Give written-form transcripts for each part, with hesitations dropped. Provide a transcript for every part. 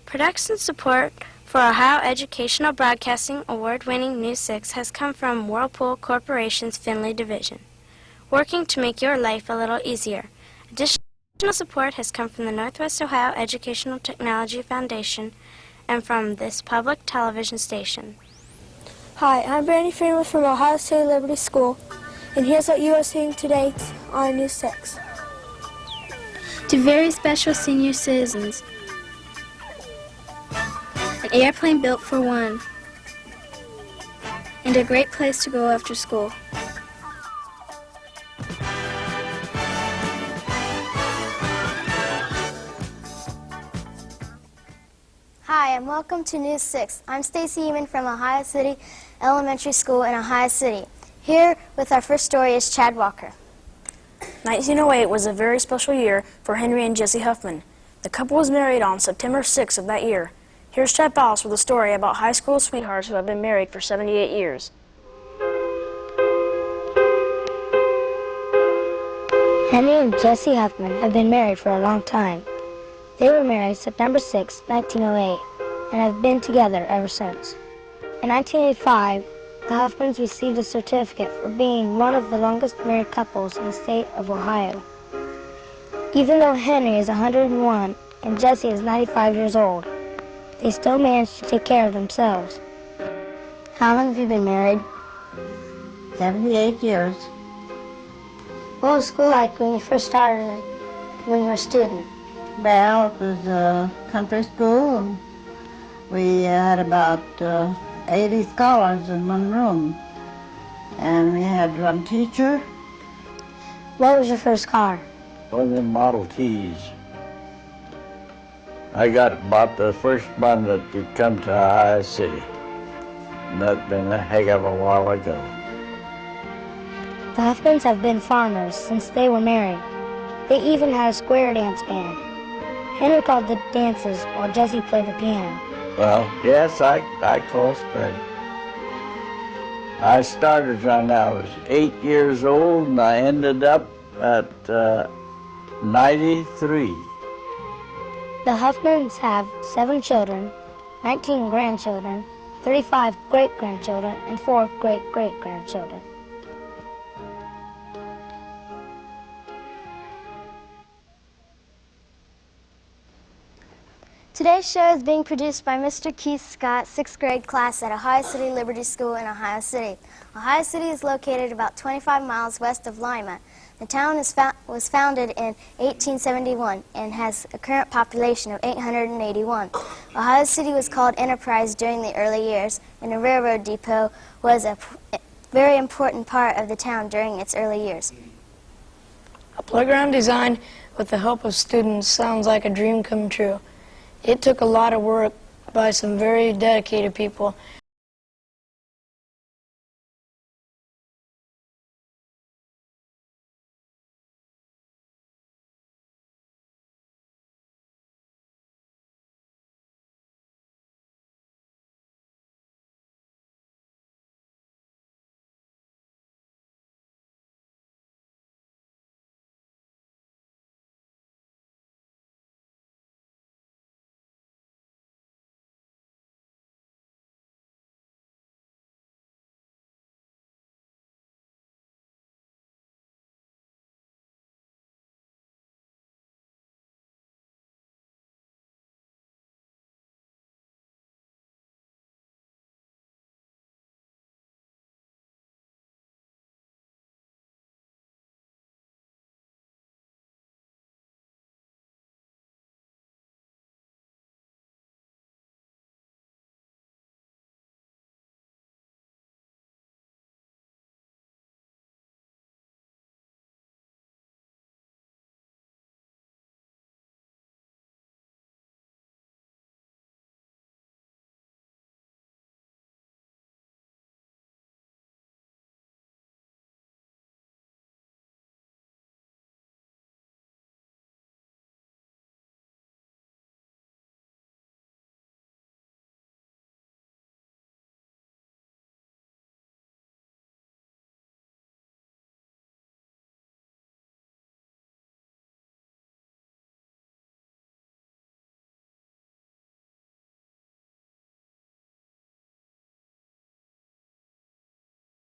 Production support for Ohio Educational Broadcasting Award-winning News 6 has come from Whirlpool Corporation's Findlay Division, working to make your life a little easier. Additional support has come from the Northwest Ohio Educational Technology Foundation and from this public television station. Hi, I'm Brandy Freeman from Ohio State Liberty School, and here's what you are seeing today on News 6. To very special senior citizens, an airplane built for one, and a great place to go after school. Hi, and welcome to News 6. I'm Stacy Eamon from Ohio City Elementary School in Ohio City. Here with our first story is Chad Walker. 1908 was a very special year for Henry and Jessie Huffman. The couple was married on September 6th of that year. Here's Chad Bowles with a story about high school sweethearts who have been married for 78 years. Henry and Jessie Huffman have been married for a long time. They were married September 6, 1908, and have been together ever since. In 1985, the Huffmans received a certificate for being one of the longest married couples in the state of Ohio. Even though Henry is 101 and Jessie is 95 years old, they still manage to take care of themselves. How long have you been married? 78 years. What was school like when you first started, when you were a student? Well, it was a country school, and we had about 80 scholars in one room. And we had one teacher. What was your first car? One of them Model Ts. I bought the first one that could come to Ohio City. And that's been a heck of a while ago. The Huffmans have been farmers since they were married. They even had a square dance band. Henry called the dances while Jessie played the piano. Well, yes, I close, but I started when I was 8 years old, and I ended up at 93. The Huffmans have 7 children, 19 grandchildren, 35 great-grandchildren, and 4 great-great-grandchildren. Today's show is being produced by Mr. Keith Scott's 6th grade class at Ohio City Liberty School in Ohio City. Ohio City is located about 25 miles west of Lima. The town was founded in 1871 and has a current population of 881. Ohio City was called Enterprise during the early years, and a railroad depot was a very important part of the town during its early years. A playground designed with the help of students sounds like a dream come true. It took a lot of work by some very dedicated people.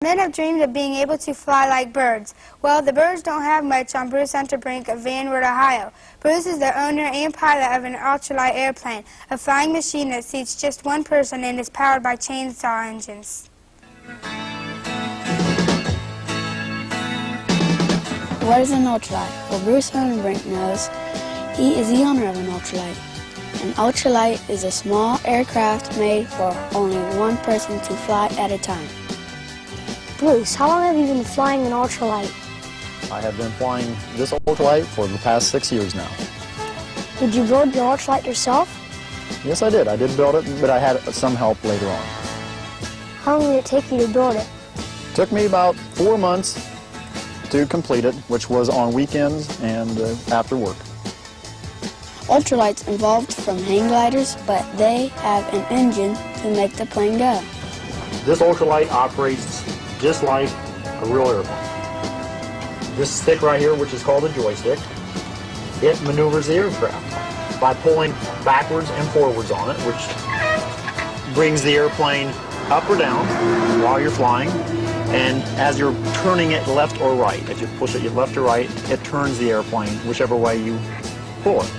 Men have dreamed of being able to fly like birds. Well, the birds don't have much on Bruce Unterbrink of Van Wert, Ohio. Bruce is the owner and pilot of an ultralight airplane, a flying machine that seats just one person and is powered by chainsaw engines. What is an ultralight? Well, Bruce Unterbrink knows. He is the owner of an ultralight. An ultralight is a small aircraft made for only one person to fly at a time. Bruce, how long have you been flying an ultralight? I have been flying this ultralight for the past 6 years now. Did you build your ultralight yourself? Yes, I did. I did build it, but I had some help later on. How long did it take you to build it? It took me about 4 months to complete it, which was on weekends and after work. Ultralights evolved from hang gliders, but they have an engine to make the plane go. This ultralight operates just like a real airplane. This stick right here, which is called a joystick, it maneuvers the aircraft by pulling backwards and forwards on it, which brings the airplane up or down while you're flying. And as you're turning it left or right, if you push it left or right, it turns the airplane whichever way you pull it.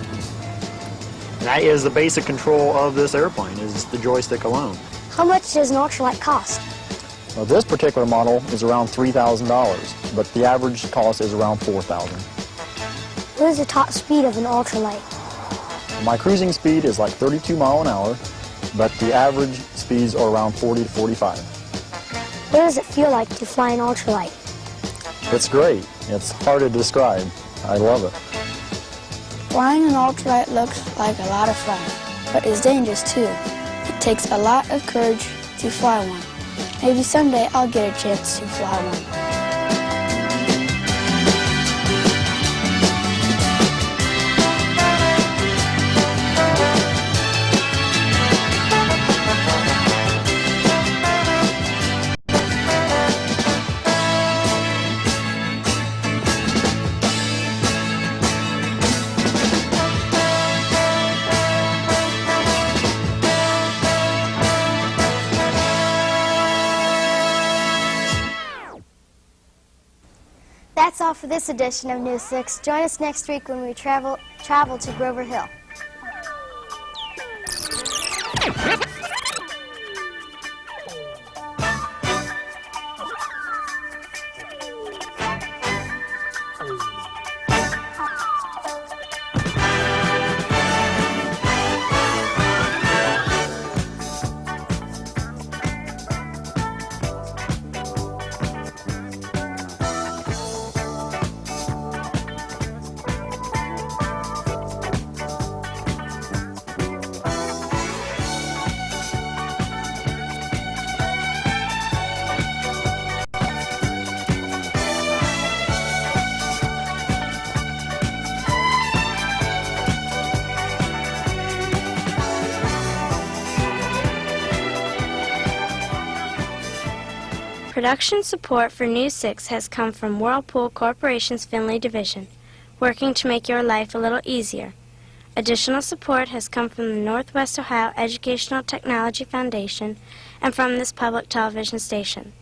And that is the basic control of this airplane, is the joystick alone. How much does an ultralight cost? Well, this particular model is around $3,000, but the average cost is around $4,000. What is the top speed of an ultralight? My cruising speed is like 32 miles an hour, but the average speeds are around 40 to 45. What does it feel like to fly an ultralight? It's great. It's hard to describe. I love it. Flying an ultralight looks like a lot of fun, but is dangerous too. It takes a lot of courage to fly one. Maybe someday I'll get a chance to fly one. That's all for this edition of News 6. Join us next week when we travel to Grover Hill. Production support for News 6 has come from Whirlpool Corporation's Findlay Division, working to make your life a little easier. Additional support has come from the Northwest Ohio Educational Technology Foundation and from this public television station.